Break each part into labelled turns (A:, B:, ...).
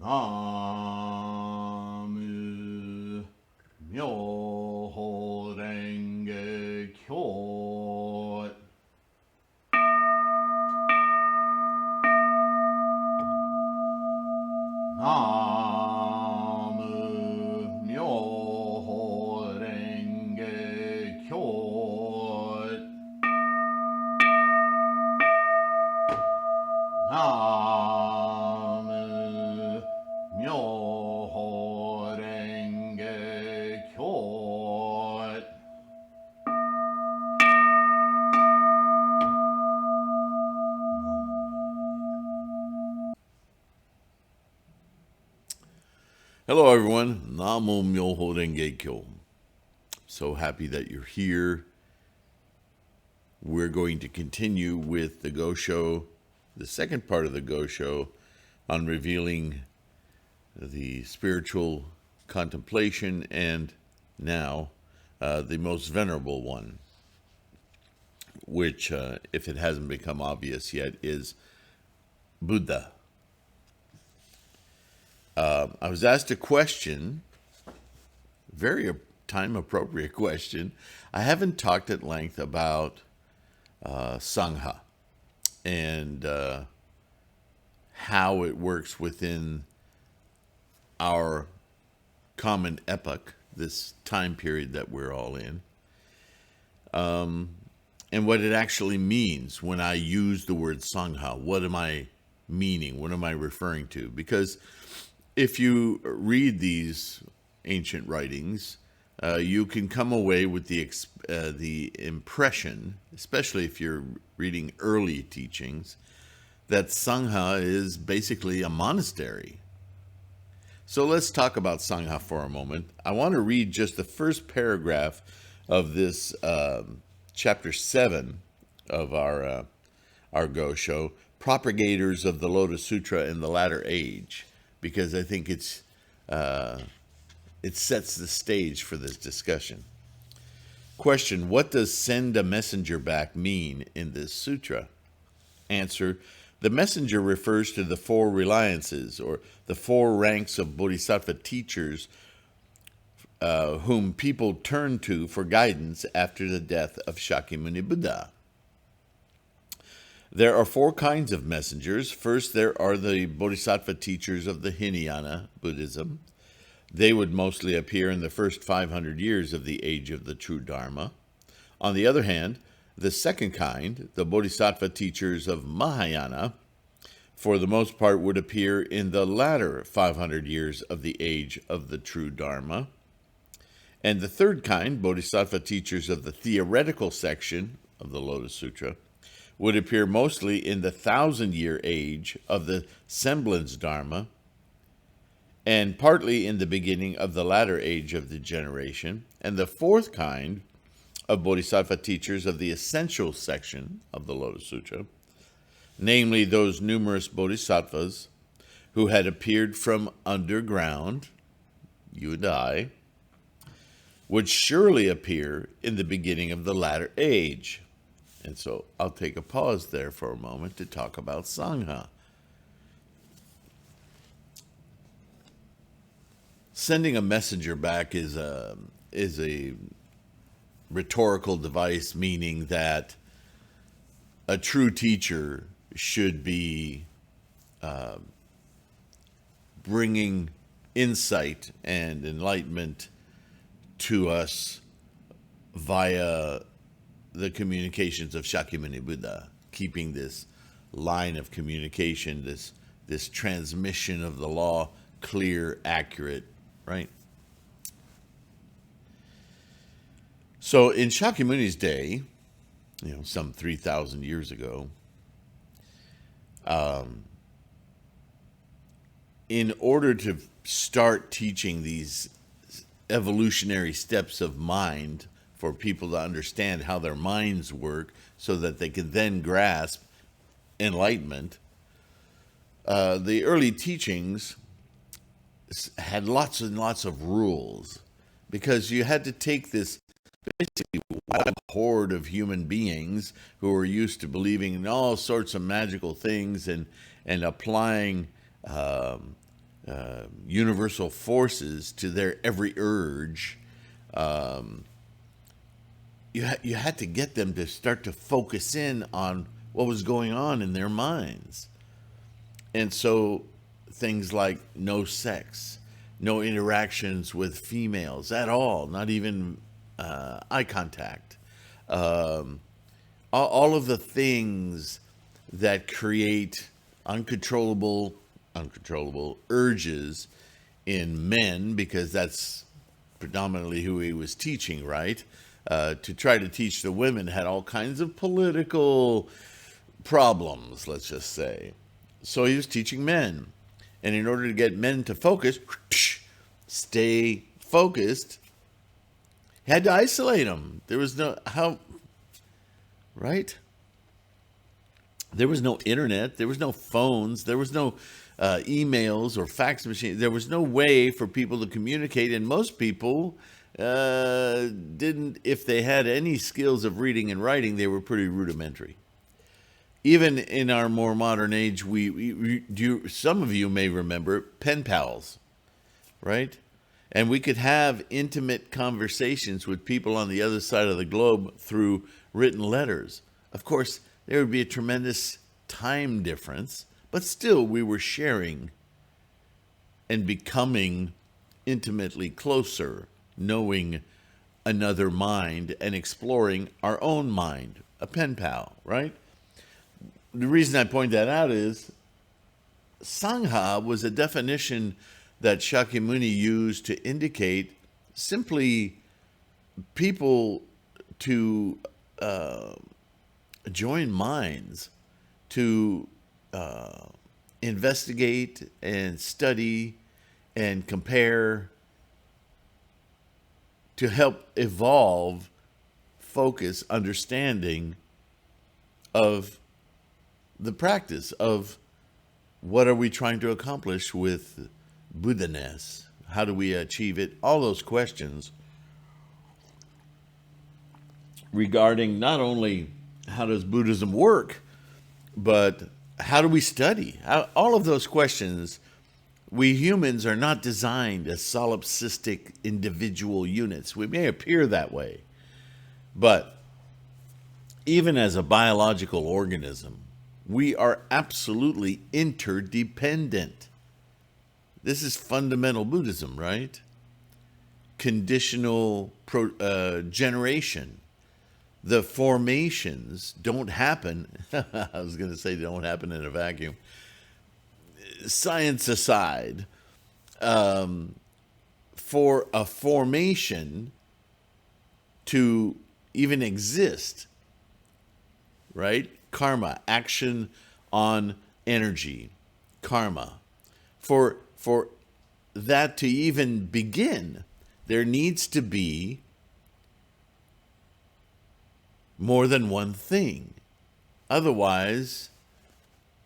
A: Namu Myoho Renge Kyo. Namu Myoho Renge Kyo. Namu Myoho Renge Kyo. Hello, everyone. Namo Myoho Renge Kyo. So happy that you're here. We're going to continue with the Gosho, the second part of the Gosho, on revealing the spiritual contemplation, and now the most venerable one, which, if it hasn't become obvious yet, is Buddha. I was asked a question, very time-appropriate question. I haven't talked at length about Sangha and how it works within our common epoch, this time period that we're all in, and what it actually means when I use the word Sangha. What am I meaning? What am I referring to? Because if you read these ancient writings, you can come away with the impression, especially if you're reading early teachings, that Sangha is basically a monastery. So let's talk about Sangha for a moment. I want to read just the first paragraph of this chapter 7 of our Gosho, Propagators of the Lotus Sutra in the Latter Age, because I think it sets the stage for this discussion. Question: what does send a messenger back mean in this sutra? Answer: the messenger refers to the four reliances, or the four ranks of bodhisattva teachers whom people turn to for guidance after the death of Shakyamuni Buddha. There are four kinds of messengers. First, there are the bodhisattva teachers of the Hinayana Buddhism. They would mostly appear in the first 500 years of the age of the true Dharma. On the other hand, the second kind, the bodhisattva teachers of Mahayana, for the most part would appear in the latter 500 years of the age of the true Dharma. And the third kind, bodhisattva teachers of the theoretical section of the Lotus Sutra, would appear mostly in the 1,000-year age of the semblance Dharma, and partly in the beginning of the latter age of the generation. And the fourth kind of bodhisattva teachers of the essential section of the Lotus Sutra, namely those numerous bodhisattvas who had appeared from underground, you and I, would surely appear in the beginning of the latter age. And so I'll take a pause there for a moment to talk about Sangha. Sending a messenger back is a rhetorical device, meaning that a true teacher should be bringing insight and enlightenment to us via the communications of Shakyamuni Buddha, keeping this line of communication, this transmission of the law clear, accurate, right? So in Shakyamuni's day, some 3,000 years ago, in order to start teaching these evolutionary steps of mind for people to understand how their minds work so that they can then grasp enlightenment, the early teachings had lots and lots of rules, because you had to take this basically wild horde of human beings who were used to believing in all sorts of magical things and applying universal forces to their every urge, you had to get them to start to focus in on what was going on in their minds. And so things like no sex, no interactions with females at all, not even eye contact, all of the things that create uncontrollable urges in men, because that's predominantly who he was teaching, right? To try to teach the women had all kinds of political problems, let's just say. So he was teaching men. And in order to get men to focus, stay focused, he had to isolate them. There was no, right? There was no internet. There was no phones. There was no emails or fax machines. There was no way for people to communicate. And most people didn't, if they had any skills of reading and writing, they were pretty rudimentary. Even in our more modern age, some of you may remember pen pals, right? And we could have intimate conversations with people on the other side of the globe through written letters. Of course, there would be a tremendous time difference, but still we were sharing and becoming intimately closer, knowing another mind and exploring our own mind, a pen pal, right? The reason I point that out is Sangha was a definition that Shakyamuni used to indicate simply people to join minds, to investigate and study and compare, to help evolve focus, understanding of the practice of what are we trying to accomplish with Buddha-ness? How do we achieve it? All those questions regarding not only how does Buddhism work, but how do we study? All of those questions. We humans are not designed as solipsistic individual units. We may appear that way, but even as a biological organism, we are absolutely interdependent. This is fundamental Buddhism, right? Conditional generation. The formations don't happen. I was going to say don't happen in a vacuum. Science aside, for a formation to even exist, right? Karma, action on energy, karma. For that to even begin, there needs to be more than one thing. Otherwise,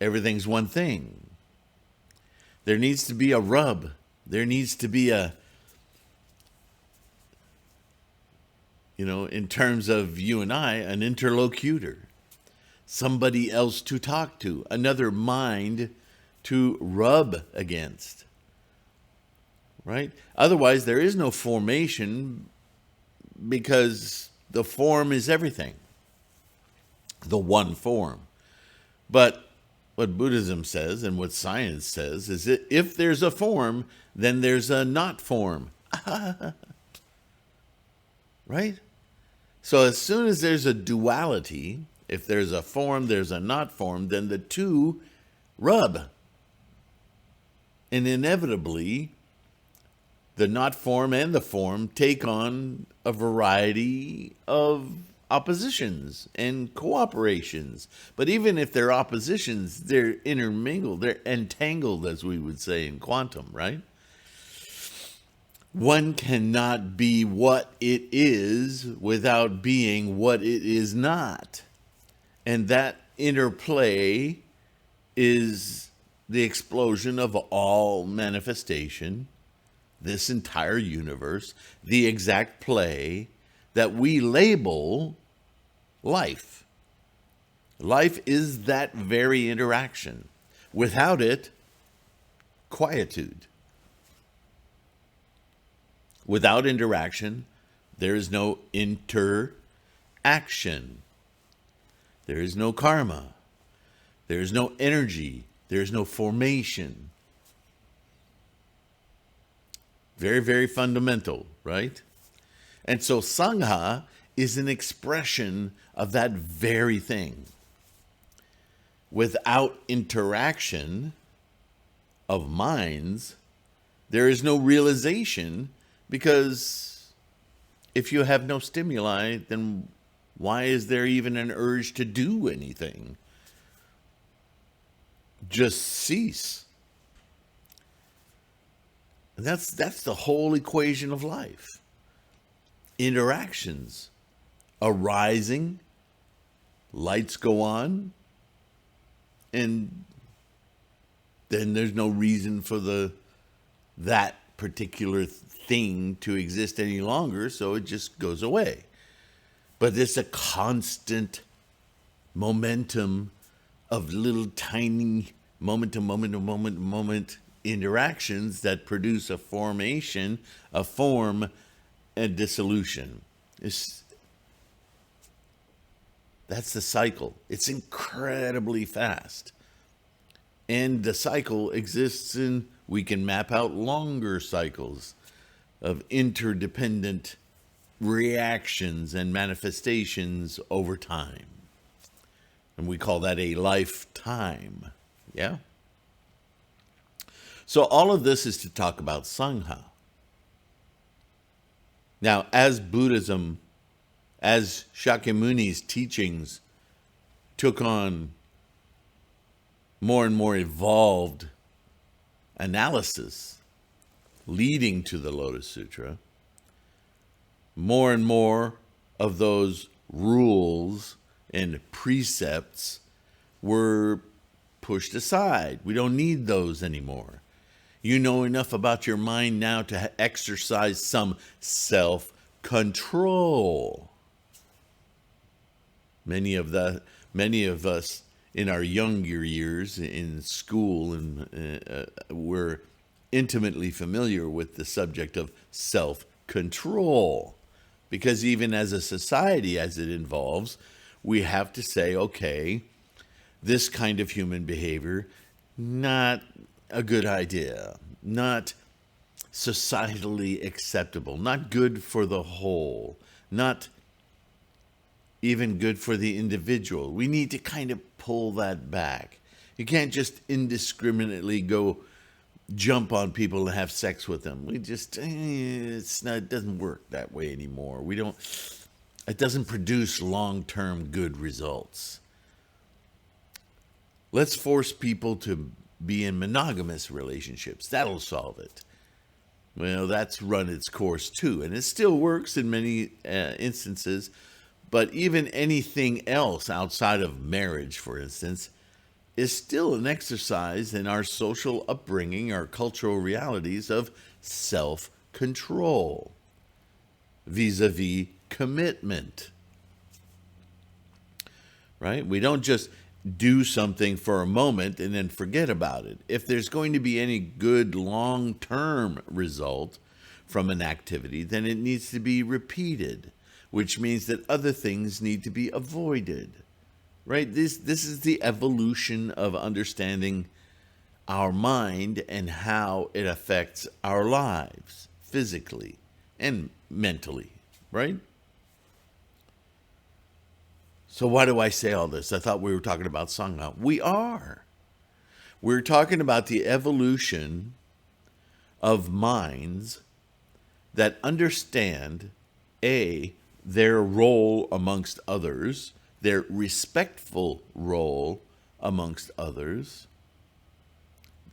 A: everything's one thing. There needs to be a rub. There needs to be a, in terms of you and I, an interlocutor. Somebody else to talk to. Another mind to rub against. Right? Otherwise, there is no formation because the form is everything. The one form. But what Buddhism says and what science says is that if there's a form, then there's a not form. Right? So as soon as there's a duality, if there's a form, there's a not form, then the two rub. And inevitably, the not form and the form take on a variety of oppositions and cooperations. But even if they're oppositions, they're intermingled, they're entangled, as we would say in quantum, right? One cannot be what it is without being what it is not. And that interplay is the explosion of all manifestation, this entire universe, the exact play that we label life. Life is that very interaction. Without it, quietude. Without interaction, there is no interaction. There is no karma. There is no energy. There is no formation. Very, very fundamental, right? And so Sangha is an expression of that very thing. Without interaction of minds, there is no realization, because if you have no stimuli, then why is there even an urge to do anything? Just cease. And that's the whole equation of life. Interactions arising, lights go on, and then there's no reason for that particular thing to exist any longer, so it just goes away. But it's a constant momentum of little tiny moment to moment interactions that produce a formation, a form, and dissolution. That's the cycle. It's incredibly fast. And the cycle exists in, we can map out longer cycles of interdependent reactions and manifestations over time. And we call that a lifetime. Yeah? So all of this is to talk about Sangha. Now, as Buddhism, as Shakyamuni's teachings took on more and more evolved analysis leading to the Lotus Sutra, more and more of those rules and precepts were pushed aside. We don't need those anymore. You know enough about your mind now to exercise some self-control. Many of us in our younger years in school and were intimately familiar with the subject of self-control, because even as a society, as it evolves, we have to say, okay, this kind of human behavior, not a good idea, not societally acceptable, not good for the whole, not even good for the individual. We need to kind of pull that back. You can't just indiscriminately go jump on people and have sex with them. We just, it doesn't work that way anymore. It doesn't produce long-term good results. Let's force people to be in monogamous relationships. That'll solve it. Well, that's run its course too, and it still works in many instances, but even anything else outside of marriage, for instance, is still an exercise in our social upbringing, our cultural realities of self-control vis-a-vis commitment. Right? We don't just do something for a moment and then forget about it. If there's going to be any good long-term result from an activity, then it needs to be repeated, which means that other things need to be avoided. Right? This is the evolution of understanding our mind and how it affects our lives physically and mentally, right? So why do I say all this? I thought we were talking about Sangha. We are. We're talking about the evolution of minds that understand, A, their role amongst others, their respectful role amongst others,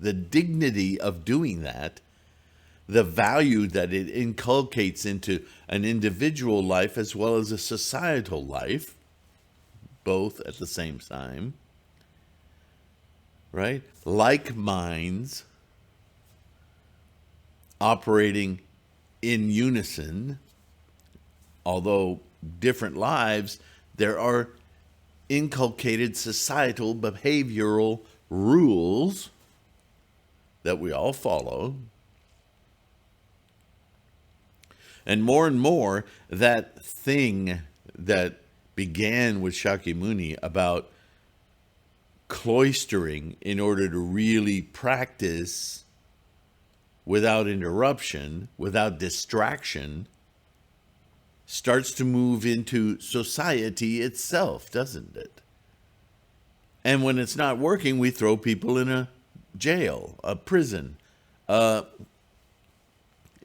A: the dignity of doing that, the value that it inculcates into an individual life as well as a societal life, both at the same time, right? Like minds operating in unison, although different lives, there are inculcated societal behavioral rules that we all follow. And more, that thing that began with Shakyamuni about cloistering in order to really practice without interruption, without distraction, starts to move into society itself, doesn't it? And when it's not working, we throw people in a jail, a prison,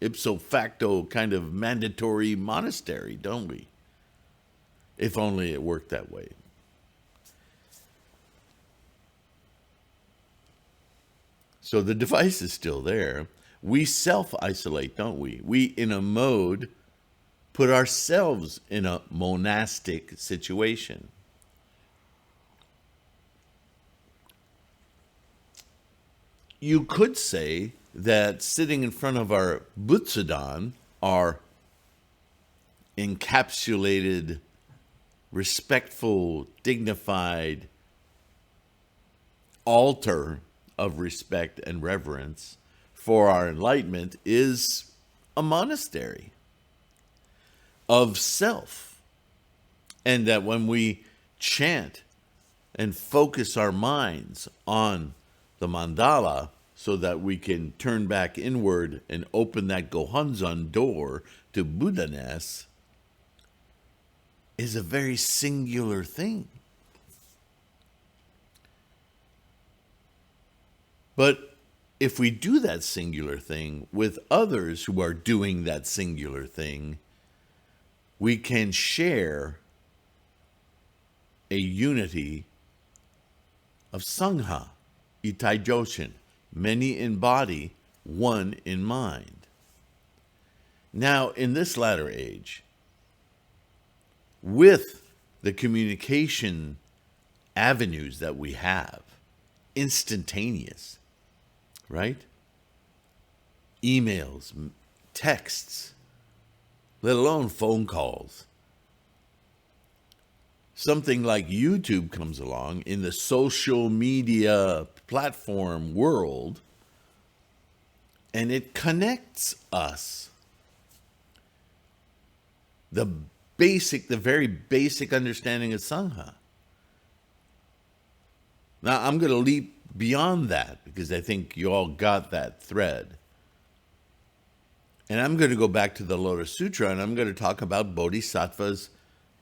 A: ipso facto kind of mandatory monastery, don't we? If only it worked that way. So the device is still there. We self-isolate, don't we? We, in a mode, put ourselves in a monastic situation. You could say that sitting in front of our Butsudan, our encapsulated, respectful, dignified altar of respect and reverence for our enlightenment, is a monastery of self. And that when we chant and focus our minds on the mandala so that we can turn back inward and open that Gohonzon door to Buddha-ness, is a very singular thing. But if we do that singular thing with others who are doing that singular thing, we can share a unity of Sangha, Itai Joshin, many in body, one in mind. Now, in this latter age, with the communication avenues that we have, instantaneous, right? Emails, texts, let alone phone calls. Something like YouTube comes along in the social media platform world, and it connects us. The very basic understanding of Sangha. Now, I'm going to leap beyond that because I think you all got that thread. And I'm going to go back to the Lotus Sutra, and I'm going to talk about bodhisattvas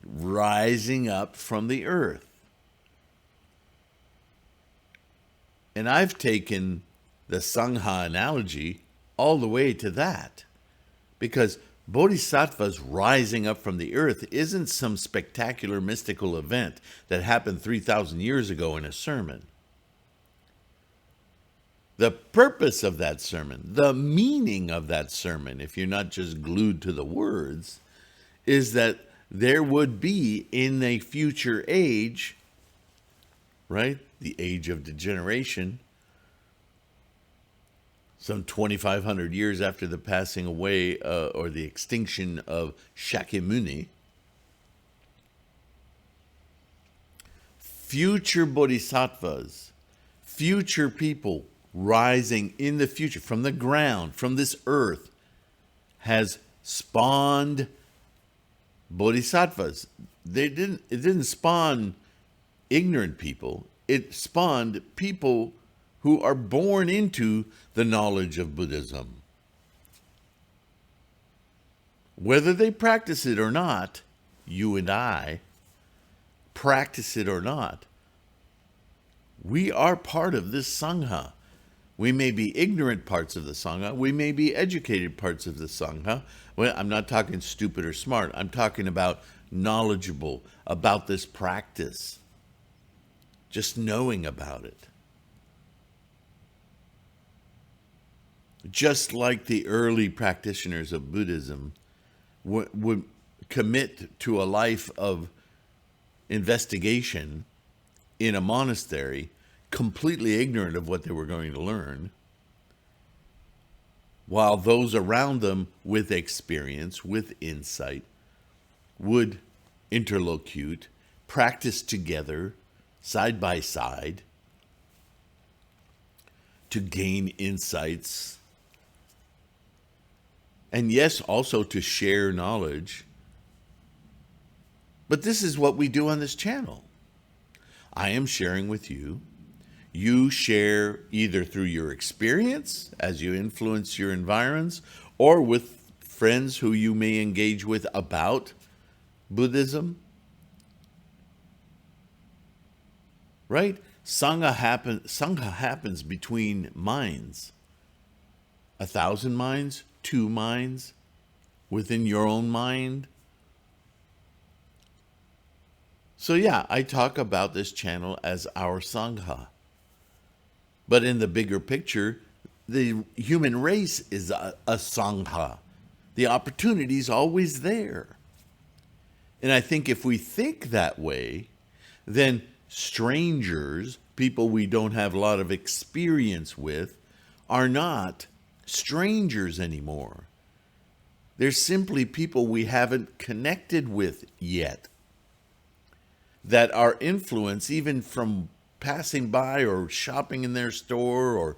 A: rising up from the earth. And I've taken the Sangha analogy all the way to that, because bodhisattvas rising up from the earth isn't some spectacular mystical event that happened 3,000 years ago in a sermon. The purpose of that sermon, the meaning of that sermon, if you're not just glued to the words, is that there would be in a future age, right, the age of degeneration, some 2,500 years after the passing away or the extinction of Shakyamuni, future bodhisattvas, future people rising in the future from the ground, from this earth, has spawned bodhisattvas. It didn't spawn ignorant people. It spawned people who are born into the knowledge of Buddhism. Whether they practice it or not, you and I practice it or not, we are part of this Sangha. We may be ignorant parts of the Sangha. We may be educated parts of the Sangha. Well, I'm not talking stupid or smart. I'm talking about knowledgeable about this practice. Just knowing about it. Just like the early practitioners of Buddhism would commit to a life of investigation in a monastery, completely ignorant of what they were going to learn, while those around them with experience, with insight, would interlocute, practice together, side by side, to gain insights And yes, also to share knowledge. But this is what we do on this channel. I am sharing with you. You share either through your experience as you influence your environs, or with friends who you may engage with about Buddhism. Right? Sangha happens between minds. 1,000 minds, 2 minds, within your own mind. So yeah, I talk about this channel as our Sangha. But in the bigger picture, the human race is a Sangha. The opportunity is always there. And I think if we think that way, then strangers, people we don't have a lot of experience with, are not strangers anymore. They're simply people we haven't connected with yet. That our influence, even from passing by or shopping in their store or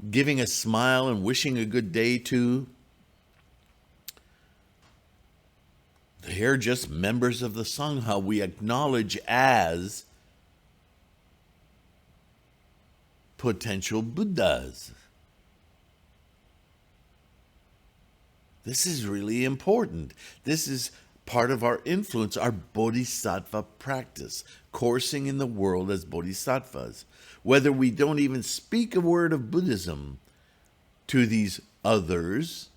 A: giving a smile and wishing a good day to, they're just members of the Sangha we acknowledge as potential Buddhas. This is really important. This is part of our influence, our bodhisattva practice, coursing in the world as bodhisattvas. Whether we don't even speak a word of Buddhism to these others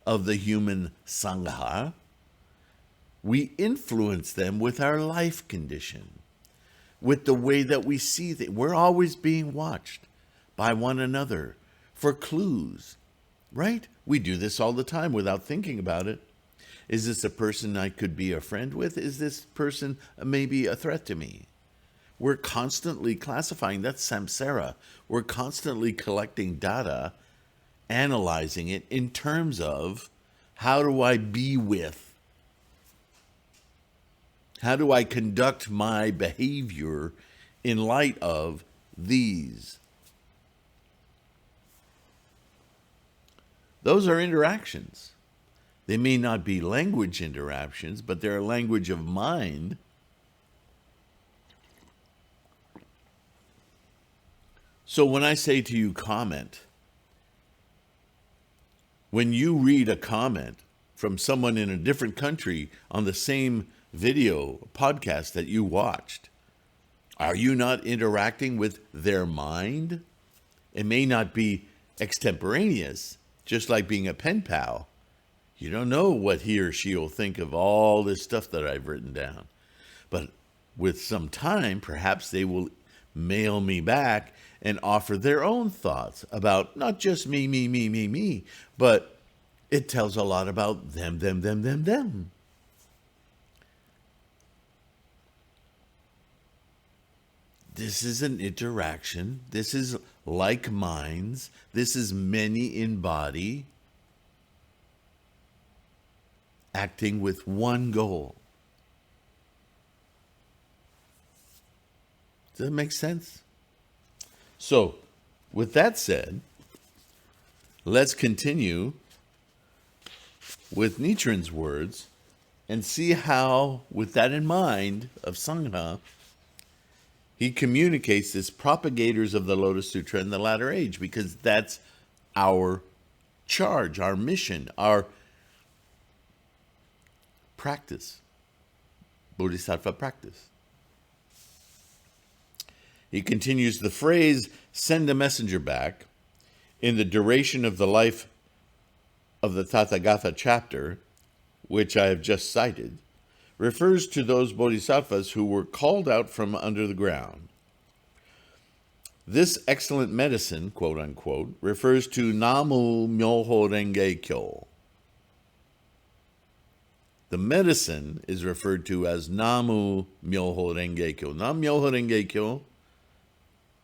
A: of the human Sangha, we influence them with our life condition, with the way that we see things. We're always being watched by one another for clues, right? We do this all the time without thinking about it. Is this a person I could be a friend with? Is this person maybe a threat to me? We're constantly classifying. That's samsara. We're constantly collecting data, analyzing it in terms of how do I be with? How do I conduct my behavior in light of these? Those are interactions. They may not be language interactions, but they're a language of mind. So when I say to you, comment, when you read a comment from someone in a different country on the same video podcast that you watched, are you not interacting with their mind? It may not be extemporaneous, just like being a pen pal. You don't know what he or she will think of all this stuff that I've written down. But with some time, perhaps they will mail me back and offer their own thoughts about not just me, but it tells a lot about them. This is an interaction. This is like minds. This is many in body, acting with one goal. Does that make sense? So, with that said, let's continue with Nichiren's words and see how, with that in mind of Sangha, he communicates as propagators of the Lotus Sutra in the latter age, because that's our charge, our mission, our practice, bodhisattva practice. He continues the phrase, send a messenger back, in the duration of the life of the Tathagata chapter, which I have just cited, refers to those bodhisattvas who were called out from under the ground. This excellent medicine, quote unquote, refers to Namu Myoho Renge Kyo. The medicine is referred to as Namu Myoho Renge Kyo. Nam Myoho Renge Kyo,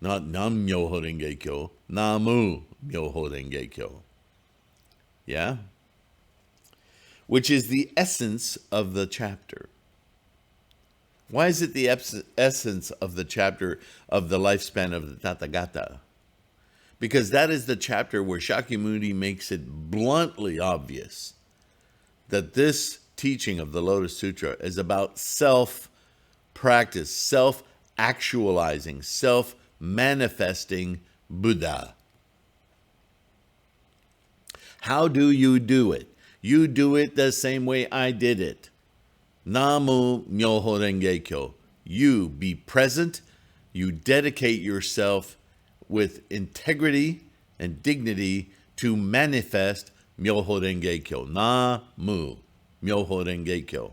A: not Nam Myoho Renge Kyo, Namu Myoho Renge Kyo. Yeah? Which is the essence of the chapter. Why is it the essence of the chapter of the lifespan of the Tathagata? because that is the chapter where Shakyamuni makes it bluntly obvious that this teaching of the Lotus Sutra is about self-practice, self-actualizing, self-manifesting Buddha. How do you do it? You do it the same way I did it. Namu Myoho Renge Kyo. You be present. You dedicate yourself with integrity and dignity to manifest Myoho Renge Kyo. Namu Myoho Renge Kyo.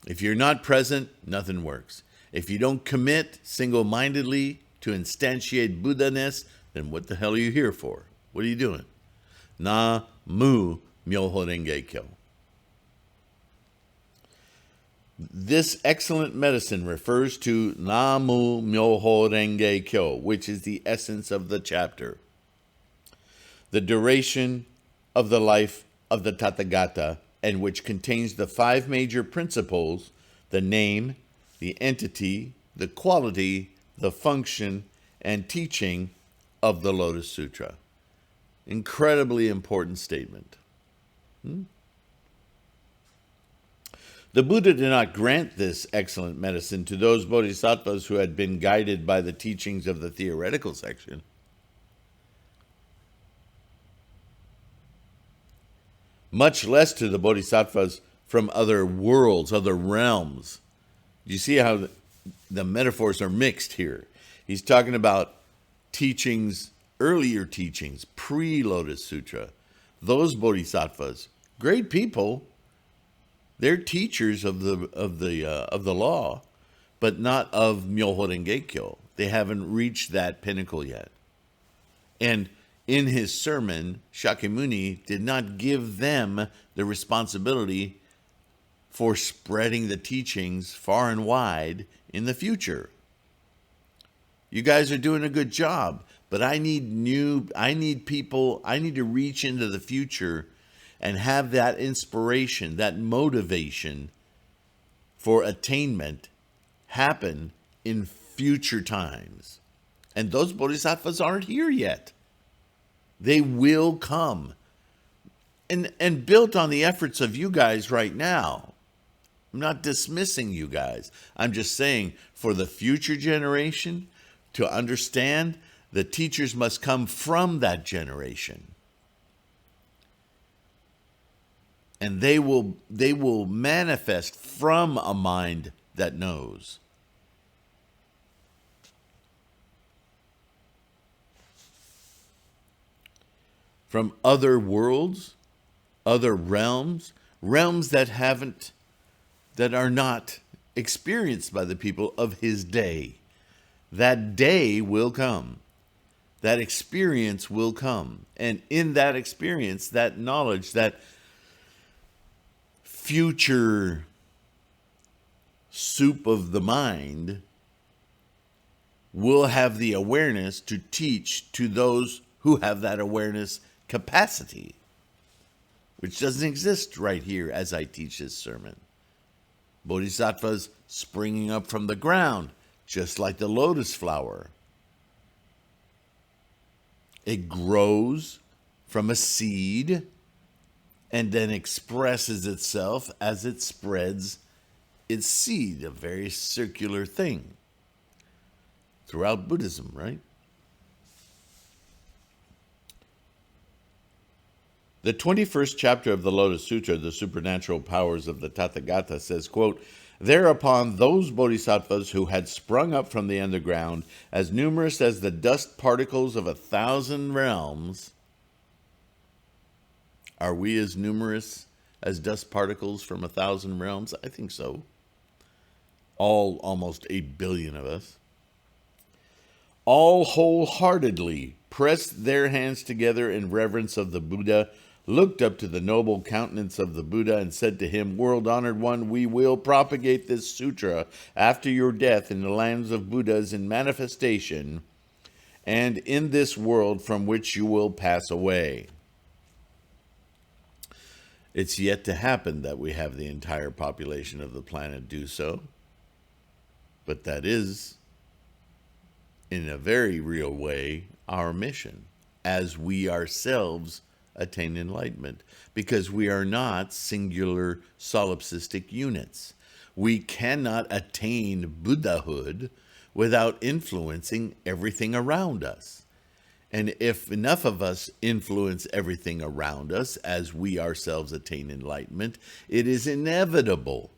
A: If you're not present, nothing works. If you don't commit single-mindedly to instantiate Buddha-ness, then what the hell are you here for? What are you doing? Namu Myoho Renge Kyo. This excellent medicine refers to Namu Myoho Renge Kyo, which is the essence of the chapter. The duration of the life of the Tathagata, and which contains the 5 major principles: the name, the entity, the quality, the function, and teaching of the Lotus Sutra. Incredibly important statement. The Buddha did not grant this excellent medicine to those bodhisattvas who had been guided by the teachings of the theoretical section. Much less to the bodhisattvas from other worlds, other realms. You see how the metaphors are mixed here. He's talking about teachings, earlier teachings, pre-Lotus Sutra. Those bodhisattvas, great people, they're teachers of the law, but not of Myoho Renge Kyo. They haven't reached that pinnacle yet. And in his sermon, Shakyamuni did not give them the responsibility for spreading the teachings far and wide in the future. You guys are doing a good job, but I need people, I need to reach into the future and have that inspiration, that motivation for attainment happen in future times. And those bodhisattvas aren't here yet. They will come. And built on the efforts of you guys right now. I'm not dismissing you guys. I'm just saying for the future generation to understand, the teachers must come from that generation. And they will manifest from a mind that knows. From other worlds, other realms that are not experienced by the people of his day. That day will come. That experience will come. And in that experience, that knowledge, that future soup of the mind will have the awareness to teach to those who have that awareness capacity, which doesn't exist right here as I teach this sermon. Bodhisattvas springing up from the ground, just like the lotus flower. It grows from a seed and then expresses itself as it spreads its seed, a very circular thing throughout Buddhism, right? The 21st chapter of the Lotus Sutra, The Supernatural Powers of the Tathagata, says, quote, "Thereupon those bodhisattvas who had sprung up from the underground, as numerous as the dust particles of 1,000 realms," are we as numerous as dust particles from 1,000 realms? I think so. All almost 8 billion of us. "All wholeheartedly pressed their hands together in reverence of the Buddha, looked up to the noble countenance of the Buddha, and said to him, 'World-honored one, we will propagate this sutra after your death in the lands of Buddhas in manifestation, and in this world from which you will pass away.'" It's yet to happen that we have the entire population of the planet do so, but that is in a very real way, our mission as we ourselves attain enlightenment, because we are not singular solipsistic units. We cannot attain Buddhahood without influencing everything around us. And if enough of us influence everything around us as we ourselves attain enlightenment, it is inevitable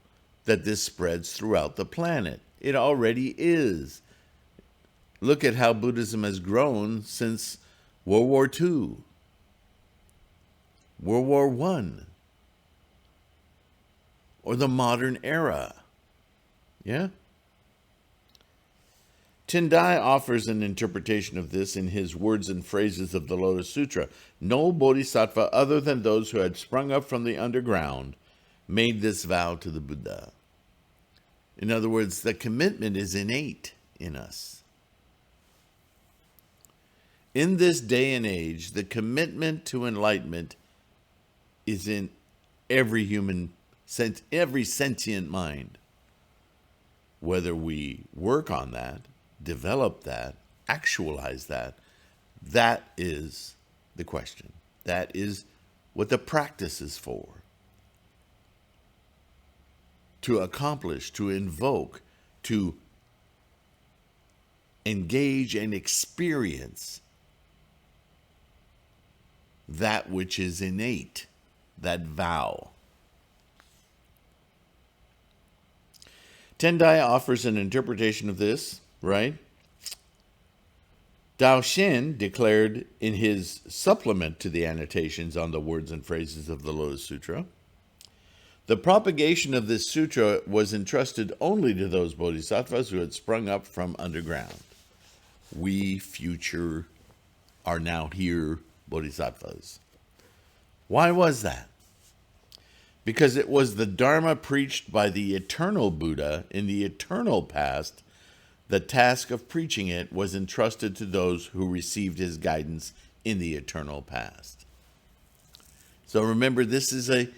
A: that this spreads throughout the planet. It already is. Look at how Buddhism has grown since World War II, World War I, or the modern era. Yeah? Tendai offers an interpretation of this in his Words and Phrases of the Lotus Sutra. No bodhisattva other than those who had sprung up from the underground made this vow to the Buddha. In other words, the commitment is innate in us. In this day and age, the commitment to enlightenment is in every every sentient mind. Whether we work on that, develop that, actualize that, that is the question. That is what the practice is for. To accomplish, to invoke, to engage and experience that which is innate, that vow. Tendai offers an interpretation of this, right? Dao Xin declared in his supplement to the annotations on the Words and Phrases of the Lotus Sutra, the propagation of this sutra was entrusted only to those bodhisattvas who had sprung up from underground. We future are now here bodhisattvas. Why was that? Because it was the Dharma preached by the eternal Buddha in the eternal past. The task of preaching it was entrusted to those who received his guidance in the eternal past. So remember, this is a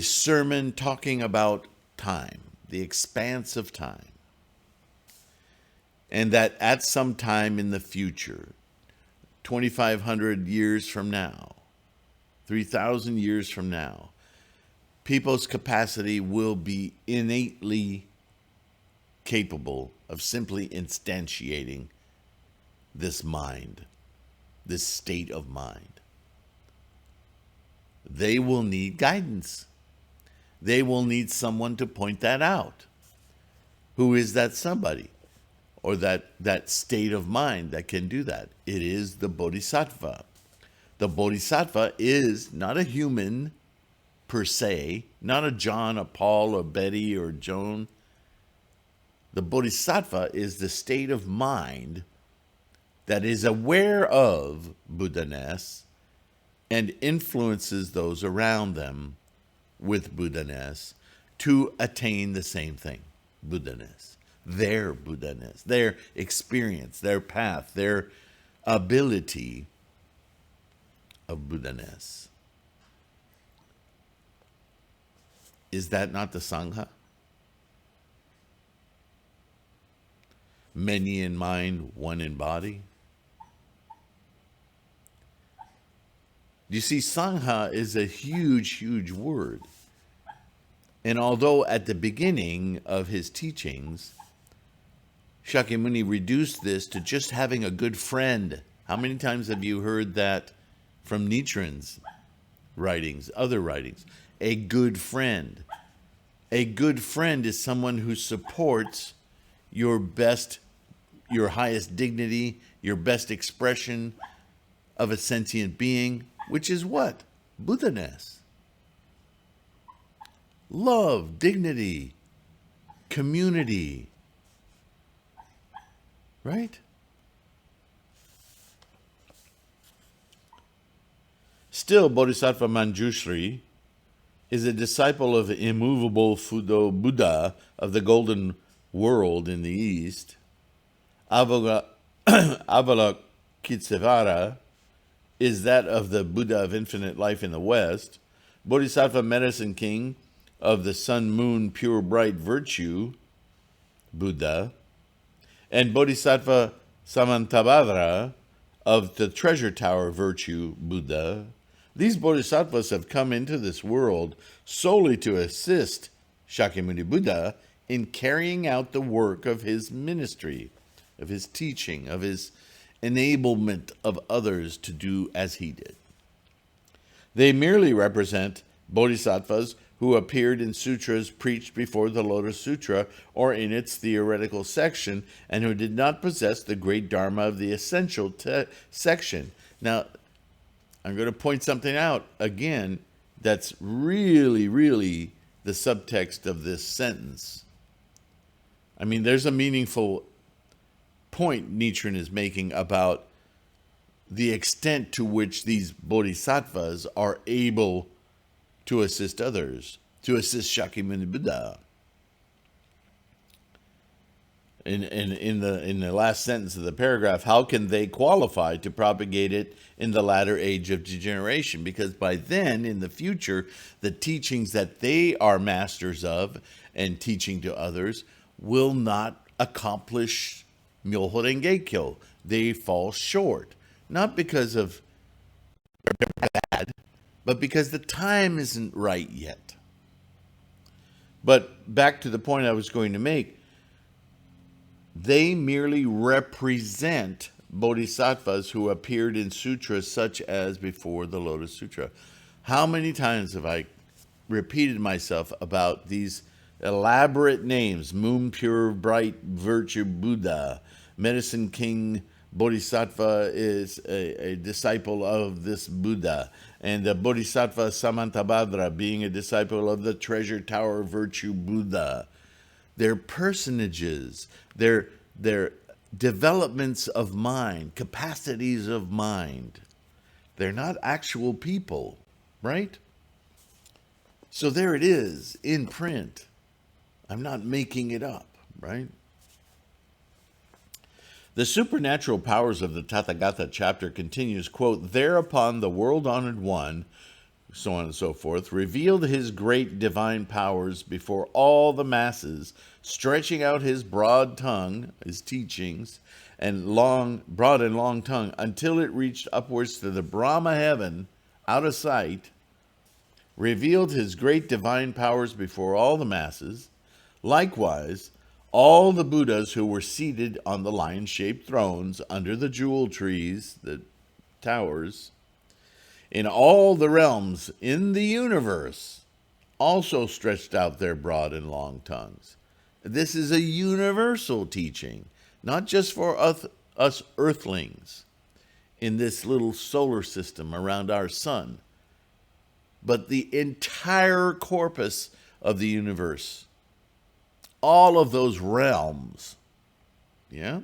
A: sermon talking about time, the expanse of time. And that at some time in the future, 2,500 years from now, 3,000 years from now, people's capacity will be innately capable of simply instantiating this mind, this state of mind. They will need guidance. They will need someone to point that out. Who is that somebody? Or that state of mind that can do that? It is the bodhisattva. The bodhisattva is not a human per se, not a John, a Paul, a Betty, or Joan. The bodhisattva is the state of mind that is aware of Buddha-ness and influences those around them with Buddha-ness to attain the same thing, Buddha-ness, their Buddha-ness, their experience, their path, their ability of Buddha-ness. Is that not the Sangha? Many in mind, one in body. You see, Sangha is a huge, huge word. And although at the beginning of his teachings, Shakyamuni reduced this to just having a good friend. How many times have you heard that from Nichiren's writings, other writings? A good friend. A good friend is someone who supports your best, your highest dignity, your best expression of a sentient being, which is what? Buddha-ness. Love, dignity, community. Right? Still, Bodhisattva Manjushri is a disciple of the immovable Fudo Buddha of the Golden World in the East. Avalokitesvara is that of the Buddha of infinite life in the West. Bodhisattva Medicine King of the Sun, Moon, Pure, Bright Virtue, Buddha, and Bodhisattva Samantabhadra of the treasure tower virtue Buddha. These bodhisattvas have come into this world solely to assist Shakyamuni Buddha in carrying out the work of his ministry, of his teaching, of his enablement of others to do as he did. They merely represent bodhisattvas who appeared in sutras preached before the Lotus Sutra or in its theoretical section, and who did not possess the great dharma of the essential section. Now, I'm going to point something out again that's really, really the subtext of this sentence. I mean, there's a meaningful point Nichiren is making about the extent to which these bodhisattvas are able to assist others, to assist Shakyamuni Buddha. In the last sentence of the paragraph, how can they qualify to propagate it in the latter age of degeneration? Because by then, in the future, the teachings that they are masters of and teaching to others will not accomplish Myoho Renge-kyo. They fall short. Not because of they're bad, but because the time isn't right yet. But back to the point I was going to make, they merely represent bodhisattvas who appeared in sutras such as before the Lotus Sutra. How many times have I repeated myself about these elaborate names? Moon Pure Bright Virtue Buddha, Medicine King Bodhisattva is a disciple of this Buddha, and the Bodhisattva Samantabhadra being a disciple of the Treasure Tower Virtue Buddha. They're personages, they're developments of mind, capacities of mind. They're not actual people, right? So there it is, in print. I'm not making it up, right? The supernatural powers of the Tathagata chapter continues, quote, thereupon the world-honored one, so on and so forth, revealed his great divine powers before all the masses, stretching out his broad tongue, his teachings, and broad and long tongue, until it reached upwards to the Brahma heaven, out of sight, revealed his great divine powers before all the masses. Likewise, all the Buddhas who were seated on the lion-shaped thrones under the jewel trees, the towers, in all the realms in the universe, also stretched out their broad and long tongues. This is a universal teaching, not just for us earthlings in this little solar system around our sun, but the entire corpus of the universe. All of those realms. Yeah?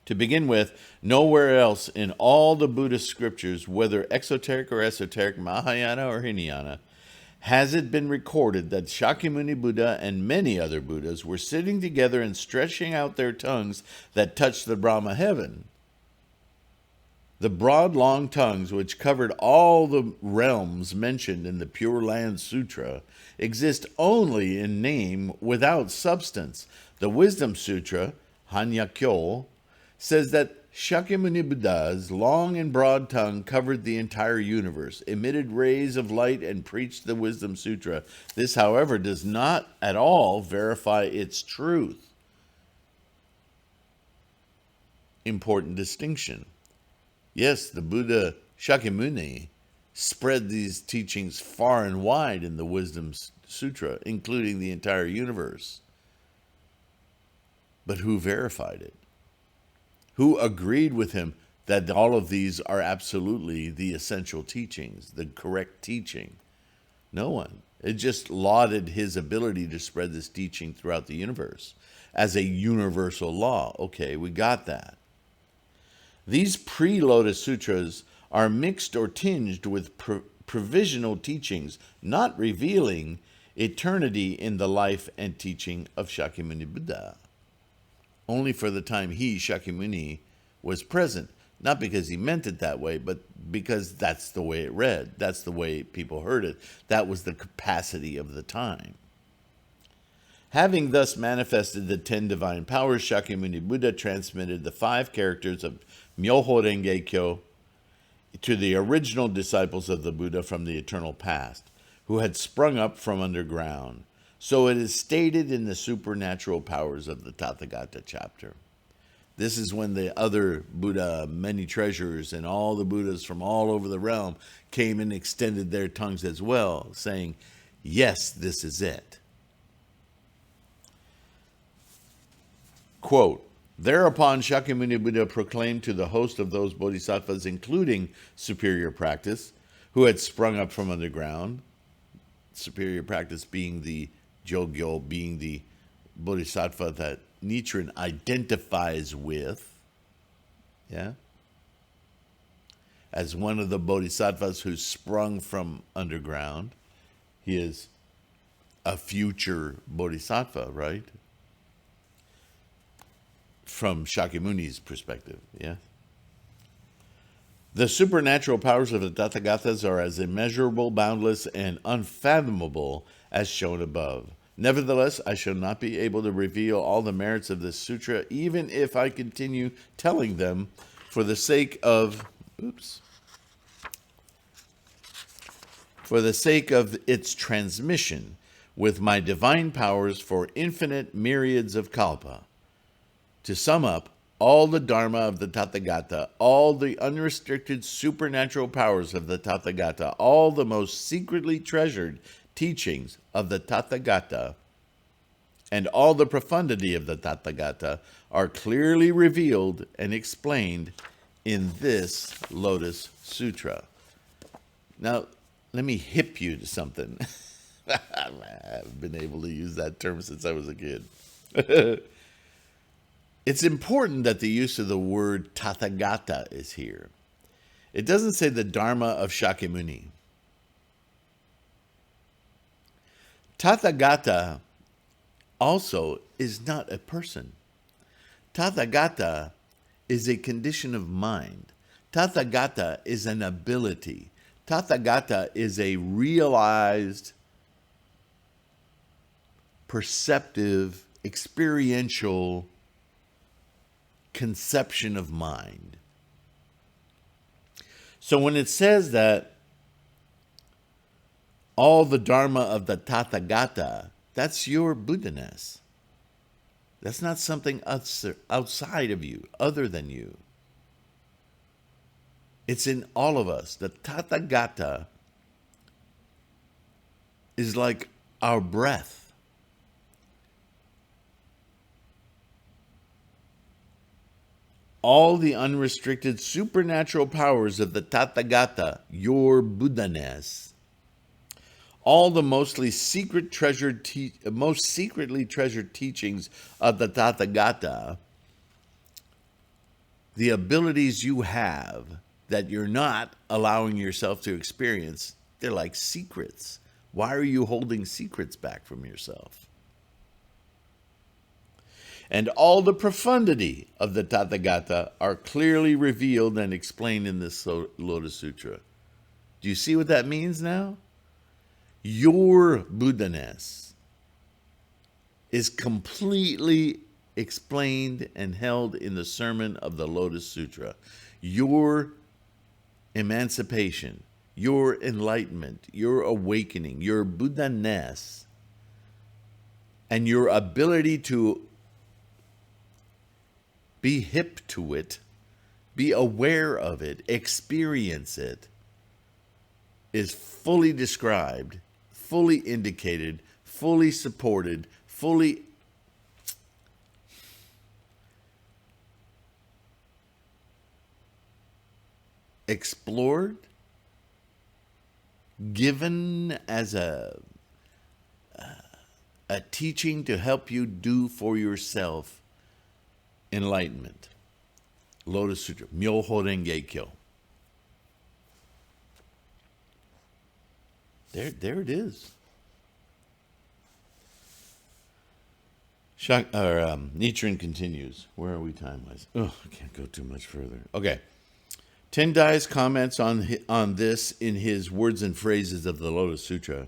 A: To begin with, nowhere else in all the Buddhist scriptures, whether exoteric or esoteric, Mahayana or Hinayana, has it been recorded that Shakyamuni Buddha and many other Buddhas were sitting together and stretching out their tongues that touched the Brahma heaven. The broad, long tongues, which covered all the realms mentioned in the Pure Land Sutra, exist only in name without substance. The Wisdom Sutra, Hanyakyo, says that Shakyamuni Buddha's long and broad tongue covered the entire universe, emitted rays of light, and preached the Wisdom Sutra. This, however, does not at all verify its truth. Important distinction. Yes, the Buddha Shakyamuni spread these teachings far and wide in the Wisdom Sutra, including the entire universe. But who verified it? Who agreed with him that all of these are absolutely the essential teachings, the correct teaching? No one. It just lauded his ability to spread this teaching throughout the universe as a universal law. Okay, we got that. These pre-Lotus Sutras are mixed or tinged with provisional teachings, not revealing eternity in the life and teaching of Shakyamuni Buddha. Only for the time he, Shakyamuni, was present. Not because he meant it that way, but because that's the way it read. That's the way people heard it. That was the capacity of the time. Having thus manifested the 10 divine powers, Shakyamuni Buddha transmitted the 5 characters of Myoho Renge Kyo to the original disciples of the Buddha from the eternal past, who had sprung up from underground. So it is stated in the supernatural powers of the Tathagata chapter. This is when the other Buddha, many treasures, and all the Buddhas from all over the realm came and extended their tongues as well, saying, yes, this is it. Quote, thereupon Shakyamuni Buddha proclaimed to the host of those bodhisattvas, including superior practice, who had sprung up from underground, superior practice being the Jogyo, being the bodhisattva that Nichiren identifies with, as one of the bodhisattvas who sprung from underground. He is a future bodhisattva, right? From Shakyamuni's perspective, The supernatural powers of the Tathagatas are as immeasurable, boundless, and unfathomable as shown above. Nevertheless, I shall not be able to reveal all the merits of this sutra, even if I continue telling them for the sake of its transmission with my divine powers for infinite myriads of kalpa. To sum up, all the Dharma of the Tathagata, all the unrestricted supernatural powers of the Tathagata, all the most secretly treasured teachings of the Tathagata, and all the profundity of the Tathagata are clearly revealed and explained in this Lotus Sutra. Now, let me hip you to something. I've been able to use that term since I was a kid. It's important that the use of the word Tathagata is here. It doesn't say the Dharma of Shakyamuni. Tathagata also is not a person. Tathagata is a condition of mind. Tathagata is an ability. Tathagata is a realized, perceptive, experiential conception of mind. So when it says that all the Dharma of the Tathagata, that's your Buddha-ness. That's not something outside of you, other than you. It's in all of us. The Tathagata is like our breath. All the unrestricted supernatural powers of the Tathagata, your Buddha-ness, all the most secretly treasured teachings of the Tathagata, the abilities you have that you're not allowing yourself to experience, they're like secrets. Why are you holding secrets back from yourself? And all the profundity of the Tathagata are clearly revealed and explained in this Lotus Sutra. Do you see what that means now? Your Buddha-ness is completely explained and held in the sermon of the Lotus Sutra. Your emancipation, your enlightenment, your awakening, your Buddha-ness, and your ability to be hip to it, be aware of it, experience it, is fully described, fully indicated, fully supported, fully explored, given as a teaching to help you do for yourself enlightenment. Lotus Sutra, Myoho Renge Kyo. There it is. Nichiren continues. Where are we time-wise? Oh, I can't go too much further. Okay. Tendai's comments on this in his Words and Phrases of the Lotus Sutra.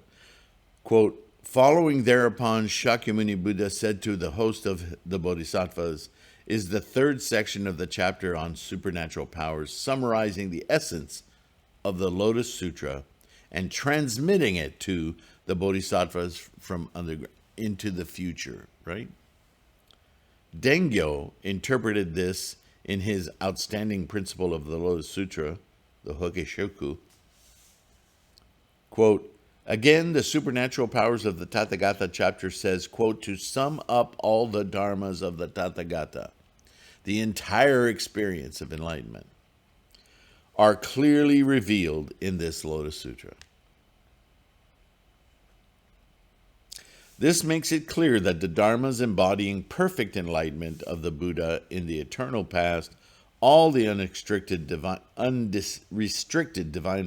A: Quote, Following thereupon, Shakyamuni Buddha said to the host of the Bodhisattvas, is the third section of the chapter on supernatural powers, summarizing the essence of the Lotus Sutra and transmitting it to the Bodhisattvas from into the future, right? Dengyo interpreted this in his outstanding principle of the Lotus Sutra, the Hokeshoku. Quote, again, the supernatural powers of the Tathagata chapter says, quote, to sum up all the dharmas of the Tathagata, the entire experience of enlightenment, are clearly revealed in this Lotus Sutra. This makes it clear that the dharmas embodying perfect enlightenment of the Buddha in the eternal past, all the unrestricted divine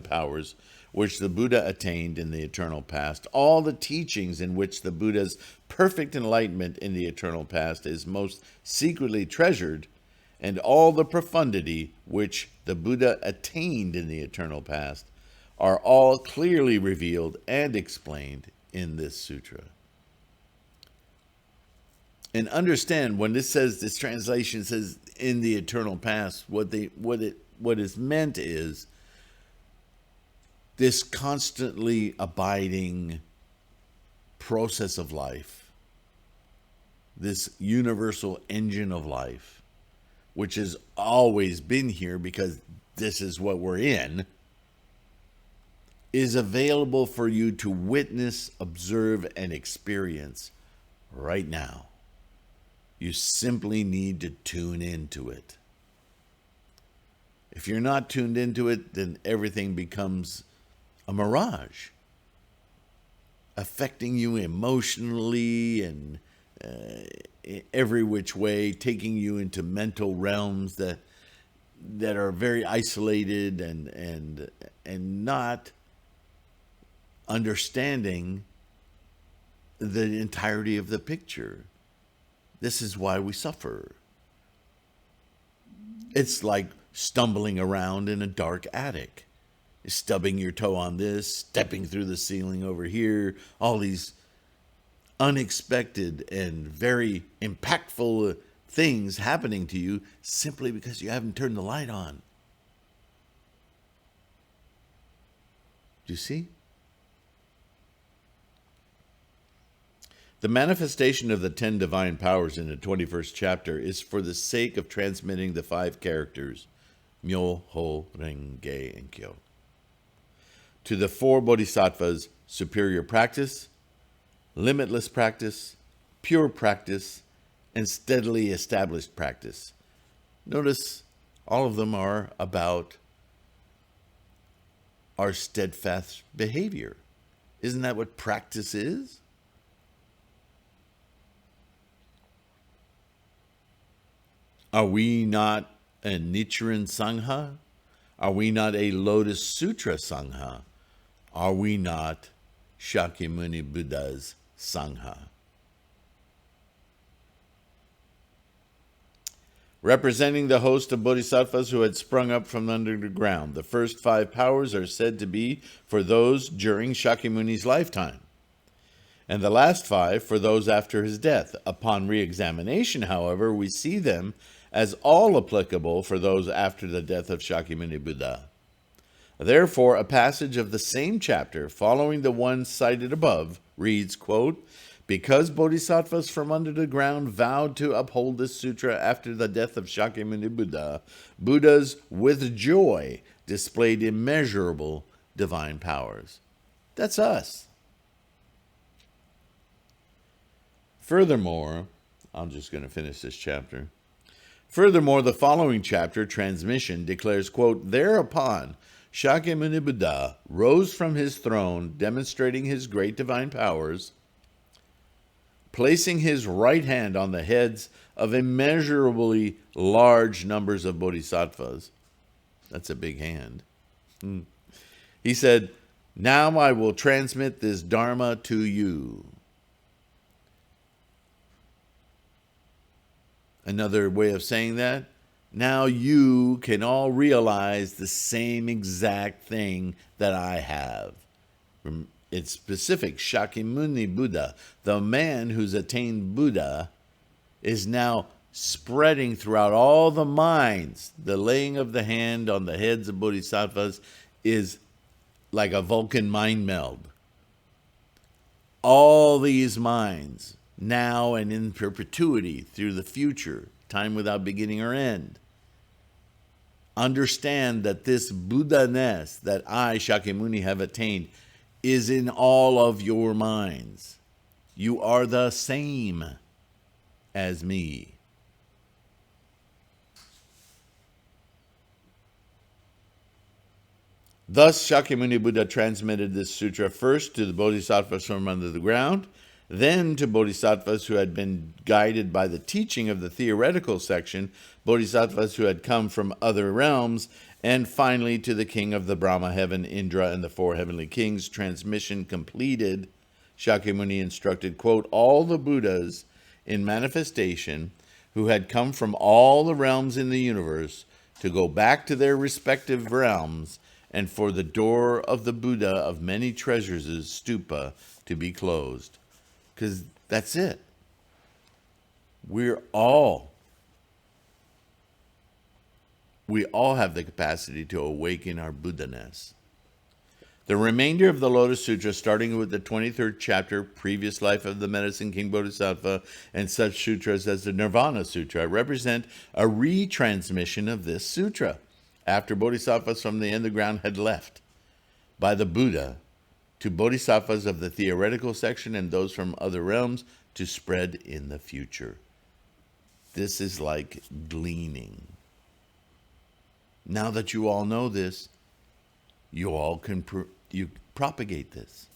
A: powers which the Buddha attained in the eternal past, all the teachings in which the Buddha's perfect enlightenment in the eternal past is most secretly treasured, and all the profundity which the Buddha attained in the eternal past are all clearly revealed and explained in this sutra. And understand, when this translation says in the eternal past, what is meant is this constantly abiding process of life, this universal engine of life, which has always been here because this is what we're in, is available for you to witness, observe, and experience right now. You simply need to tune into it. If you're not tuned into it, then everything becomes a mirage, affecting you emotionally and every which way, taking you into mental realms that are very isolated and not understanding the entirety of the picture. This is why we suffer. It's like stumbling around in a dark attic, stubbing your toe on this, stepping through the ceiling over here, all these unexpected and very impactful things happening to you simply because you haven't turned the light on. Do you see? The manifestation of the 10 divine powers in the 21st chapter is for the sake of transmitting the 5 characters, Myo, Ho, Ren, Ge, and Kyo, to the 4 bodhisattvas: superior practice, limitless practice, pure practice, and steadily established practice. Notice all of them are about our steadfast behavior. Isn't that what practice is? Are we not a Nichiren Sangha? Are we not a Lotus Sutra Sangha? Are we not Shakyamuni Buddha's Sangha? Representing the host of bodhisattvas who had sprung up from under the ground, the first 5 powers are said to be for those during Shakyamuni's lifetime, and the last 5 for those after his death. Upon re-examination, however, we see them as all applicable for those after the death of Shakyamuni Buddha. Therefore, a passage of the same chapter, following the one cited above, reads, quote, because bodhisattvas from under the ground vowed to uphold this sutra after the death of Shakyamuni Buddha, Buddhas with joy displayed immeasurable divine powers. That's us. Furthermore, I'm just going to finish this chapter. Furthermore, the following chapter, Transmission, declares, quote, thereupon Shakyamuni Buddha rose from his throne, demonstrating his great divine powers, placing his right hand on the heads of immeasurably large numbers of bodhisattvas. That's a big hand. He said, now I will transmit this dharma to you. Another way of saying that, now you can all realize the same exact thing that I have. it's specific, Shakyamuni Buddha, the man who's attained Buddha, is now spreading throughout all the minds. The laying of the hand on the heads of bodhisattvas is like a Vulcan mind meld. All these minds, now and in perpetuity, through the future, time without beginning or end, understand that this Buddha-ness that I, Shakyamuni, have attained is in all of your minds. You are the same as me. Thus, Shakyamuni Buddha transmitted this sutra first to the bodhisattvas from under the ground, then to bodhisattvas who had been guided by the teaching of the theoretical section, bodhisattvas who had come from other realms, and finally to the king of the Brahma heaven, Indra, and the four heavenly kings. Transmission completed, Shakyamuni instructed, quote, all the Buddhas in manifestation who had come from all the realms in the universe to go back to their respective realms, and for the door of the Buddha of many treasures' stupa to be closed. Because that's it. We all have the capacity to awaken our Buddha-ness. The remainder of the Lotus Sutra, starting with the 23rd chapter, Previous Life of the Medicine King Bodhisattva, and such sutras as the Nirvana Sutra, represent a retransmission of this sutra, after bodhisattvas from the underground had left by the Buddha, to bodhisattvas of the theoretical section and those from other realms to spread in the future. This is like gleaning. Now that you all know this, you all can you propagate this.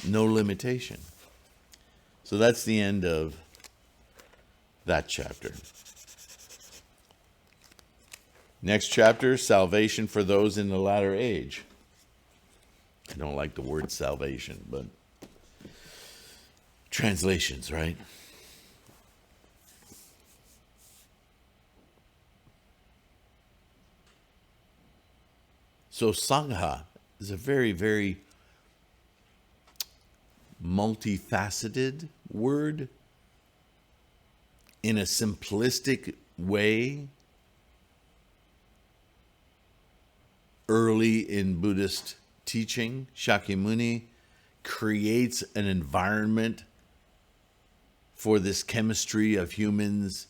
A: No limitation. So that's the end of that chapter. Next chapter, salvation for those in the latter age. I don't like the word salvation, but translations, right? So Sangha is a very, very multifaceted word. In a simplistic way, early in Buddhist teaching, Shakyamuni creates an environment for this chemistry of humans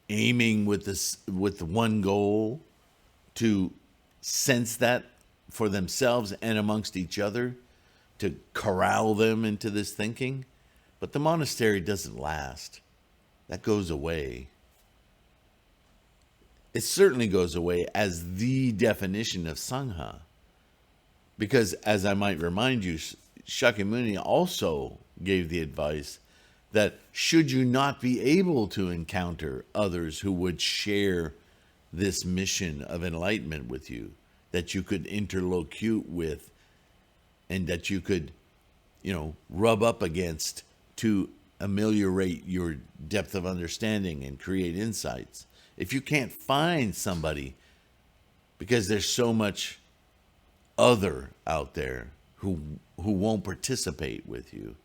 A: aiming with the one goal to sense that for themselves and amongst each other, to corral them into this thinking. But the monastery doesn't last. That goes away. It certainly goes away as the definition of Sangha. Because, as I might remind you, Shakyamuni also gave the advice that should you not be able to encounter others who would share this mission of enlightenment with you, that you could interlocute with, and that you could, rub up against to ameliorate your depth of understanding and create insights. If you can't find somebody, because there's so much other out there who won't participate with you,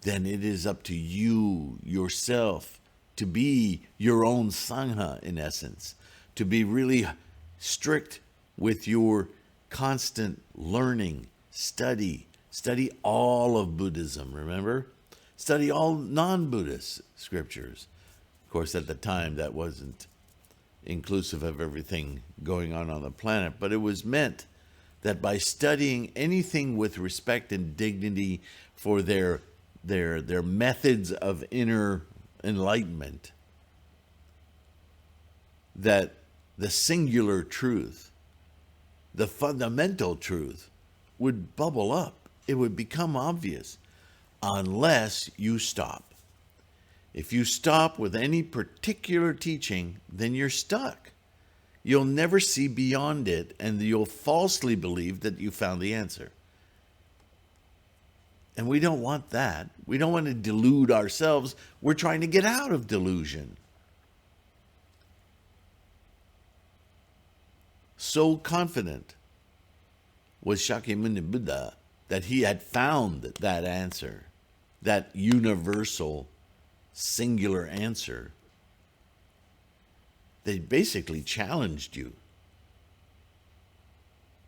A: then it is up to you yourself to be your own Sangha, in essence, to be really strict with your constant learning, study all of Buddhism, remember? Study all non-Buddhist scriptures. Of course, at the time, that wasn't inclusive of everything going on the planet, but it was meant that by studying anything with respect and dignity for their methods of inner enlightenment, that the singular truth, the fundamental truth, would bubble up. It would become obvious unless you stop. If you stop with any particular teaching, then you're stuck. You'll never see beyond it, and you'll falsely believe that you found the answer. And we don't want that. We don't want to delude ourselves. We're trying to get out of delusion. So confident was Shakyamuni Buddha that he had found that answer, that universal, singular answer, they basically challenged you.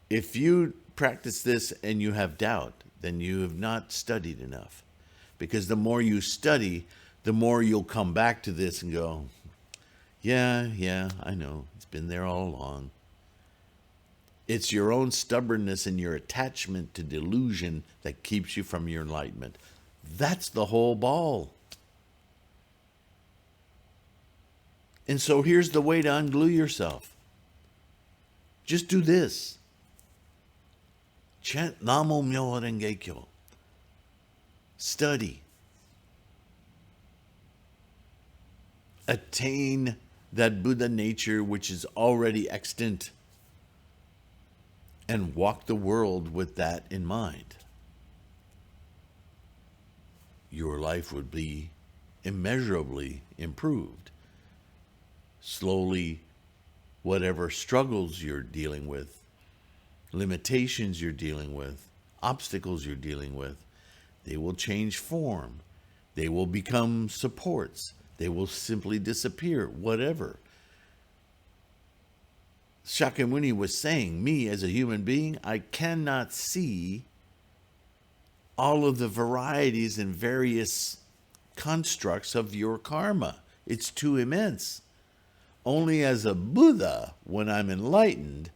A: If you practice this and you have doubt, then you have not studied enough. Because the more you study, the more you'll come back to this and go, yeah, I know. It's been there all along. It's your own stubbornness and your attachment to delusion that keeps you from your enlightenment. That's the whole ball. And so here's the way to unglue yourself. Just do this. Chant Namo Myoho Renge Kyo. Study. Attain that Buddha nature which is already extant. And walk the world with that in mind. Your life would be immeasurably improved. Slowly, whatever struggles you're dealing with, limitations you're dealing with, obstacles you're dealing with, they will change form. They will become supports. They will simply disappear, whatever. Shakyamuni was saying, me as a human being, I cannot see all of the varieties and various constructs of your karma. It's too immense. Only as a Buddha, when I'm enlightened,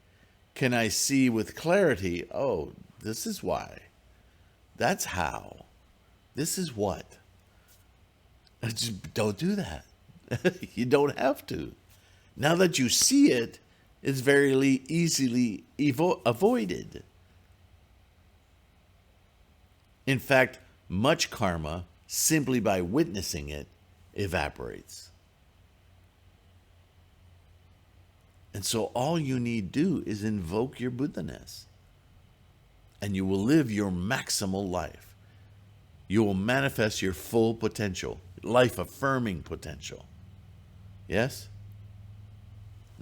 A: can I see with clarity, oh, this is why. That's how. This is what. Just don't do that. You don't have to. Now that you see it, it's very easily avoided. In fact, much karma, simply by witnessing it, evaporates. And so all you need do is invoke your Buddha-ness. And you will live your maximal life. You will manifest your full potential, life-affirming potential. Yes?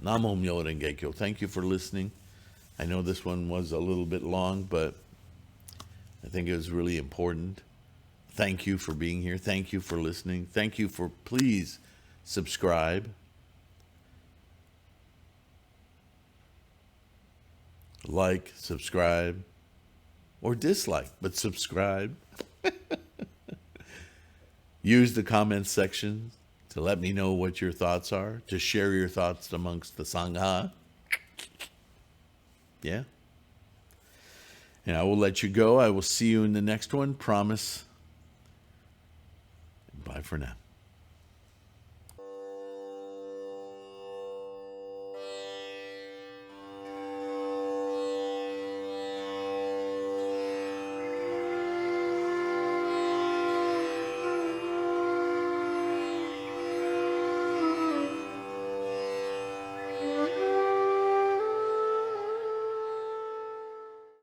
A: Namo Myoho Renge Kyo. Thank you for listening. I know this one was a little bit long, but I think it was really important. Thank you for being here. Thank you for listening. Thank you for, please, subscribe. Like, subscribe, or dislike, but subscribe. Use the comments section to let me know what your thoughts are, to share your thoughts amongst the Sangha. Yeah. And I will let you go. I will see you in the next one. Promise. Bye for now.